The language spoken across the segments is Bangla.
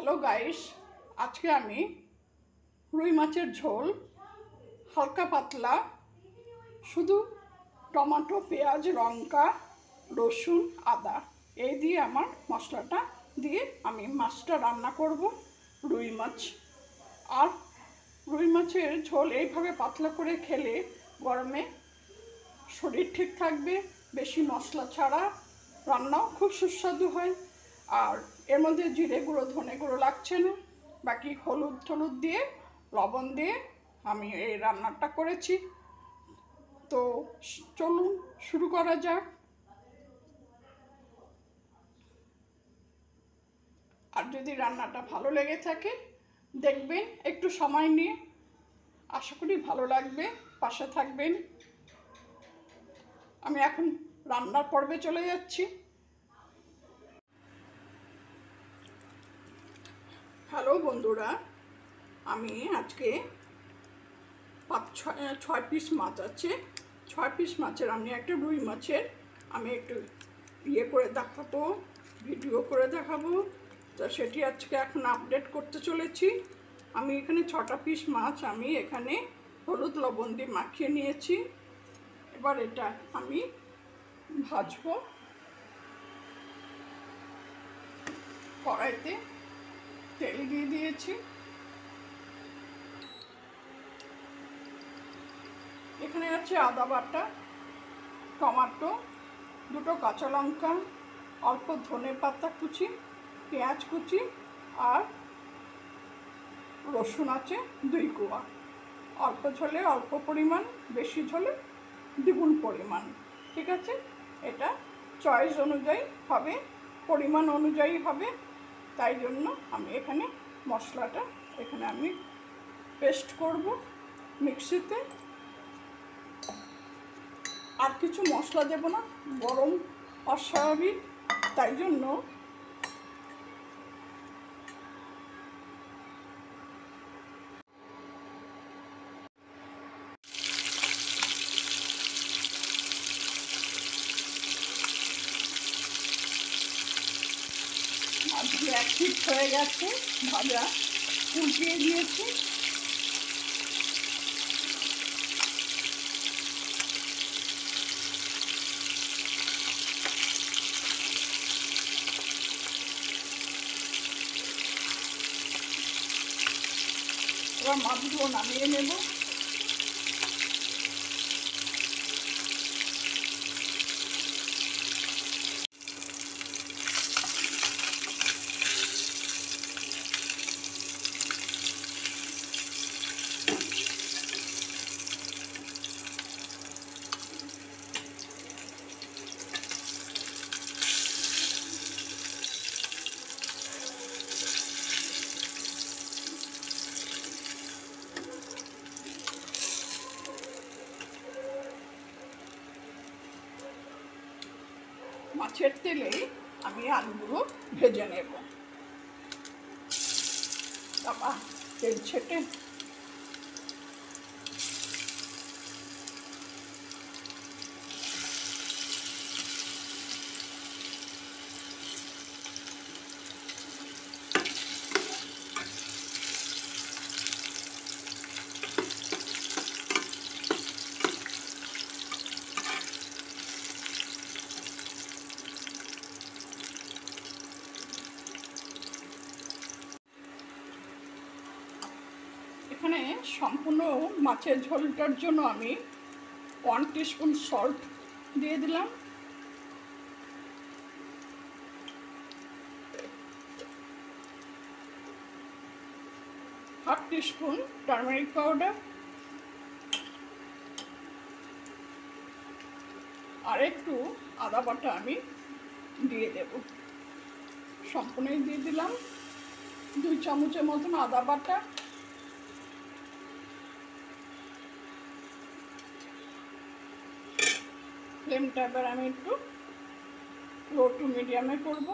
হ্যালো গাইস, আজকে আমি রুই মাছের ঝোল হালকা পাতলা শুধু টমেটো, পেঁয়াজ, লঙ্কা, রসুন, আদা এই দিয়ে আমার মশলাটা দিয়ে আমি মাছটা রান্না করব। রুই মাছ আর রুই মাছের ঝোল এইভাবে পাতলা করে খেলে গরমে শরীর ঠিক থাকবে, বেশি মশলা ছাড়া রান্নাও খুব সুস্বাদু হয়। আর এর মধ্যে জিরে গুঁড়ো, ধনে গুঁড়ো লাগছে না, বাকি হলুদ টলুদ দিয়ে লবণ দিয়ে আমি এই রান্নাটা করেছি। তো চলুন শুরু করা যাক। আর যদি রান্নাটা ভালো লেগে থাকে দেখবেন, একটু সময় নিয়ে, আশা করি ভালো লাগবে, পাশে থাকবেন। আমি এখন রান্নার পর্বে চলে যাচ্ছি। হ্যালো বন্ধুরা, আমি আজকে 6 পিস মাছ আছে। 6 পিস মাছের আমি একটা রুই মাছের আমি একটু করে দেখাবো, ভিডিও করে দেখাবো। তো সেটি আজকে এখন আপডেট করতে চলেছি। আমি এখানে 6টা পিস মাছ আমি এখানে হলুদ লবণ দিয়ে মাখিয়ে নিয়েছি। এবার এটা আমি ভাজবো। কড়াইতে তেল দিয়ে দিয়েছি। এখানে আছে আদা বাটা, টমেটো, 2টো কাঁচা লঙ্কা, অল্প ধনে পাতা কুচি, পেঁয়াজ কুচি আর রসুন আছে 2 কোয়া। অল্প ঝোলে অল্প পরিমাণ, বেশি ঝোলে দ্বিগুণ পরিমাণ। ঠিক আছে, এটা চয়েস অনুযায়ী হবে, পরিমাণ অনুযায়ী হবে। তাই জন্য আমি এখানে মশলাটা আমি পেস্ট করব মিক্সিতে। আর কিছু মশলা দেব না, গরম অস্বাভাবিক, তাই জন্য মাছগুলো 1 পিঠ হয়ে গেছে ভাজা, উল্টিয়ে দিয়েছি। এবার মাছগুলো নামিয়ে নেব। মাছের তেলে আমি আলুগুলো ভেজে নেব। বাবা, তেল ছেটে এখানে সম্পূর্ণ মাছের ঝোলটার জন্য আমি 1 টিস্পুন সল্ট দিয়ে দিলাম। হাফ টিস্পুন টারমেরিক পাউডার আর একটু আদা বাটা আমি দিয়ে দেব। সম্পূর্ণই দিয়ে দিলাম 2 চামচের মতন আদা বাটা। ফ্লেমটা এবার আমি একটু লো টু মিডিয়ামে করব।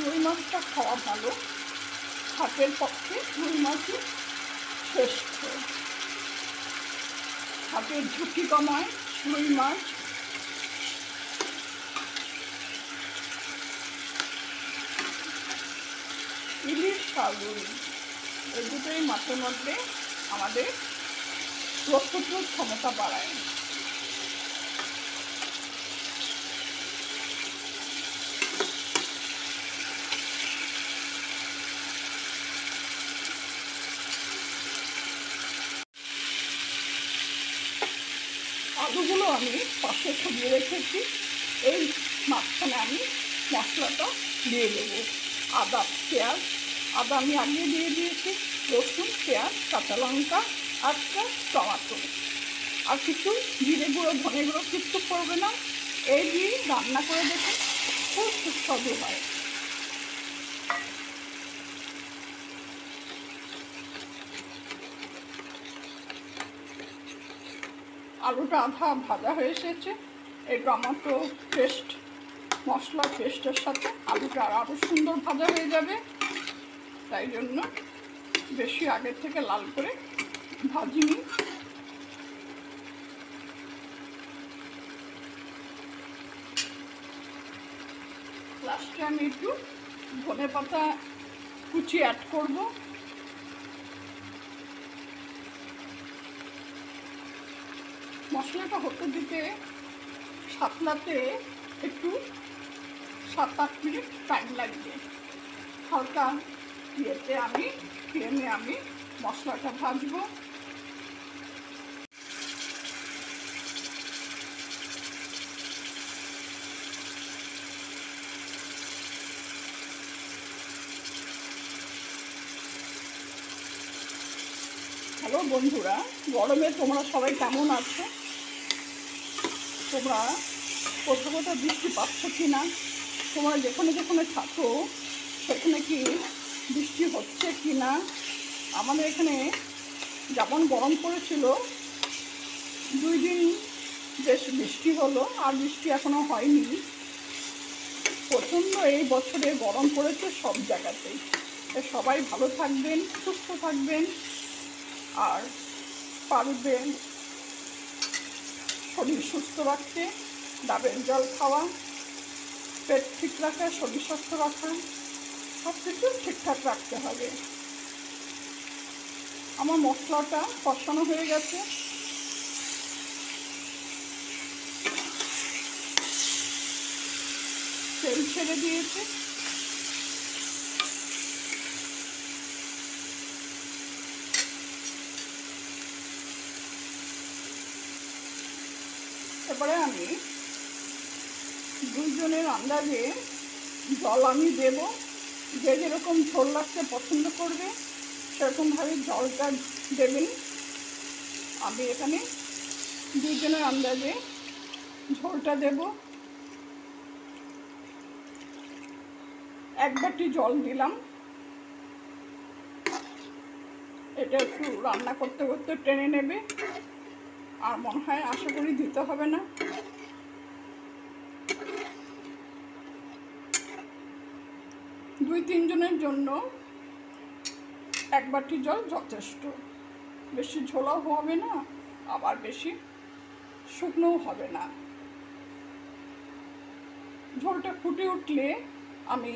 রুই মাছটা খাওয়া ভালো, হাটের পক্ষে রুই মাছই শ্রেষ্ঠ। হাটের ঝুঁকি কমায় রুই মাছ। ইলিশ আর রুই এই দুটোই মাছের মধ্যে আমাদের রোগ প্রতিরোধ ক্ষমতা বাড়ায়। আলুগুলো আমি পাশে ছড়িয়ে রেখেছি। এই মাঝখানে আমি মশলাটা দিয়ে দেবো। আদা পেঁয়াজ, আদা আমি আগে দিয়ে দিয়েছি, রসুন পেঁয়াজ কাঁচা লঙ্কা আর টমাটো আর কিছু জিরে গুঁড়ো ধনে গুঁড়ো কিচ্ছু করবে না। এই দিয়ে রান্না করে দেখুন, খুব সুস্বাদু হয়। আলুটা আধা ভাজা হয়ে এসেছে। এই টমেটো পেস্ট মশলা পেস্টের সাথে আলুটা আরও সুন্দর ভাজা হয়ে যাবে। তাই জন্য বেশি আগের থেকে লাল করে ভাজিনি। লাস্টে আমি একটু ধনেপাতা কুচি অ্যাড করব। মশলাটা হতে দিতে সাতলাতে একটু 7-8 মিনিট টাইম লাগবে। হালকা ইয়েতে আমি ফ্লেমে আমি মশলাটা ভাজবো। হ্যালো বন্ধুরা, গরমে তোমরা সবাই কেমন আছো? তোমরা কোথাও কোথাও বৃষ্টি পাচ্ছ কি না? তোমরা যেখানে যেখানে থাকো সেখানে কি বৃষ্টি হচ্ছে কি না? আমাদের এখানে যেমন গরম পড়েছিল, 2 দিন বেশ বৃষ্টি হলো, আর বৃষ্টি এখনো হয়নি। প্রচণ্ড এই বছরে গরম পড়েছে সব জায়গাতেই। সবাই ভালো থাকবেন, সুস্থ থাকবেন, আর পারবেন শরীর সুস্থ রাখতে ডাবের জল খাওয়া, পেট ঠিক রাখা, শরীর সুস্থ রাখা, সব কিছু ঠিকঠাক রাখতে হবে। আমার মশলাটা কষানো হয়ে গেছে। তেল ছেড়ে দিয়েছে। এবারে আমি 2 জনের আন্দাজে জল আমি দেব। যে যেরকম ঝোল রাখতে পছন্দ করবে সেরকমভাবে জলটা দেবেন। আমি এখানে 2 জনের আন্দাজে ঝোলটা দেব। 1 বাটি জল দিলাম। এটা একটু রান্না করতে করতে টেনে নেবে, আর মনে হয় আশা করি দিতে হবে না। দুই 3 জনের জন্য 1 বাটি জল যথেষ্ট। বেশি ঝোলাও হবে না, আবার বেশি শুকনোও হবে না। ঝোলটা ফুটে উঠলে আমি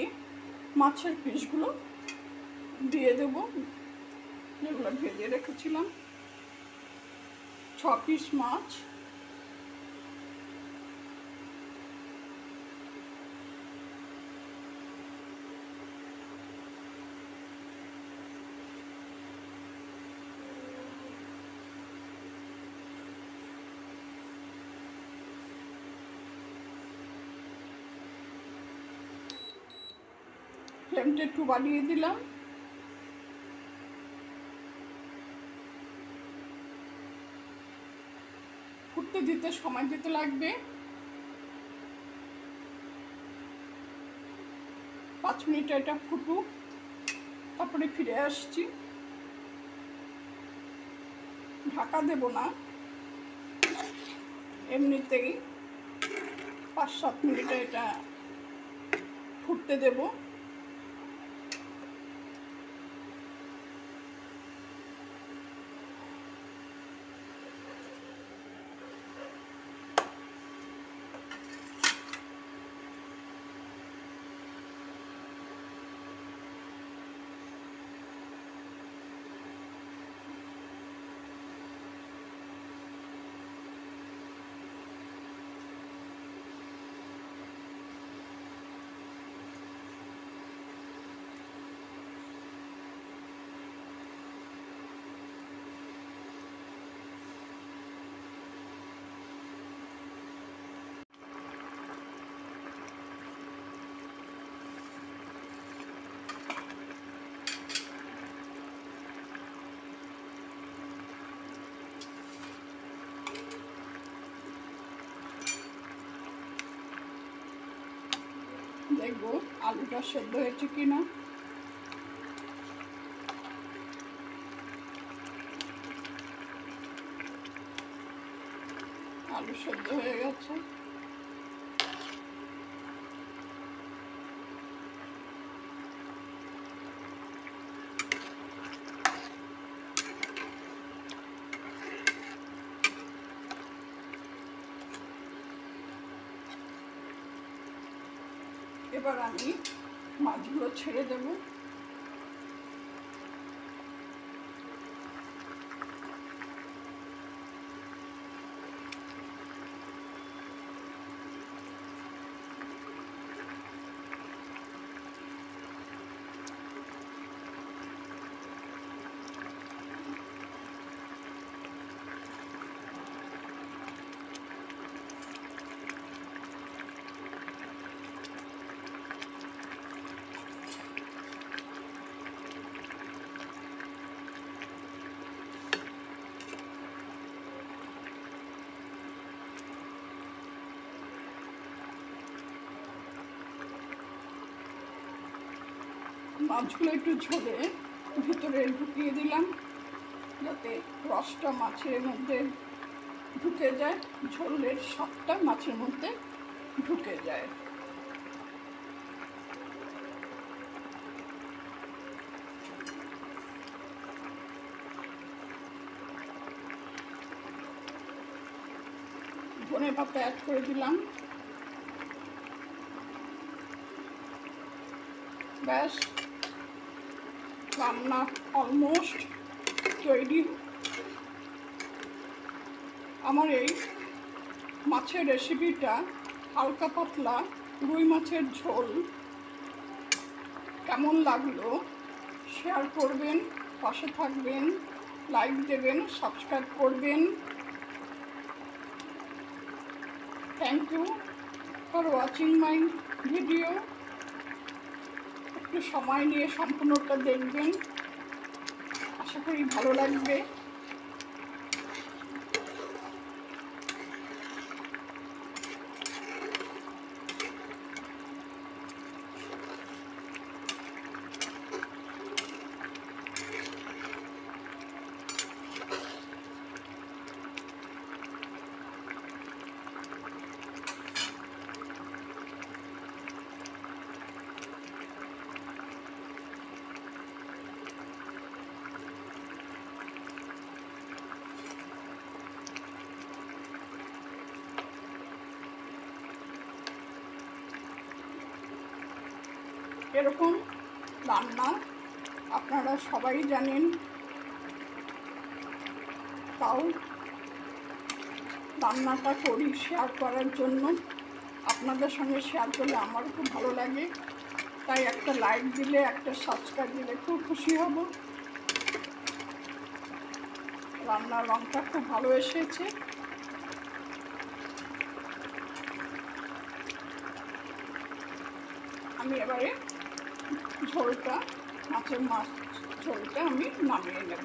মাছের পিসগুলো দিয়ে দেব, যেগুলো ভেজে রেখেছিলাম। 6 পিস মাছ। ফ্লেমটা একটু বাড়িয়ে দিলাম। ফুটতে দিতে সময় দিতে লাগবে। 5 মিনিট এটা ফুটুক, তারপরে ফিরে আসছি। ঢাকা দেব না, এমনিতেই 5-7 মিনিটে এটা ফুটতে দেব। দেখবো আলুটা সেদ্ধ হয়েছে কিনা। আলু সেদ্ধ হয়ে গেছে। এবার আমি মাছগুলো ছেড়ে দেব। মাছগুলো একটু ঝোলে ভিতরে ঢুকিয়ে দিলাম, যাতে রসটা মাছের মধ্যে ঢুকে যায়, ঝোলের স্বাদটা মাছের মধ্যে ঢুকে যায়। ধনে পাতা অ্যাড করে দিলাম। ব্যাস, রান্না অলমোস্ট তৈরি। আমার এই মাছের রেসিপিটা হালকা পাতলা রুই মাছের ঝোল কেমন লাগলো শেয়ার করবেন, পাশে থাকবেন, লাইক দেবেন, সাবস্ক্রাইব করবেন। Thank you for watching my video. একটু সময় নিয়ে সম্পূর্ণটা দেখবেন, আশা করি ভালো লাগবে। এরকম রান্না আপনারা সবাই জানেন, তাও রান্নাটা করি শেয়ার করার জন্য। আপনাদের সঙ্গে শেয়ার করলে আমারও খুব ভালো লাগে, তাই একটা লাইক দিলে, একটা সাবস্ক্রাইব দিলে খুব খুশি হব। রান্নার রঙটা খুব ভালো এসেছে। আমি এবারে ঝোলটা, মাছের ঝোলটা আমি নামিয়ে নেব।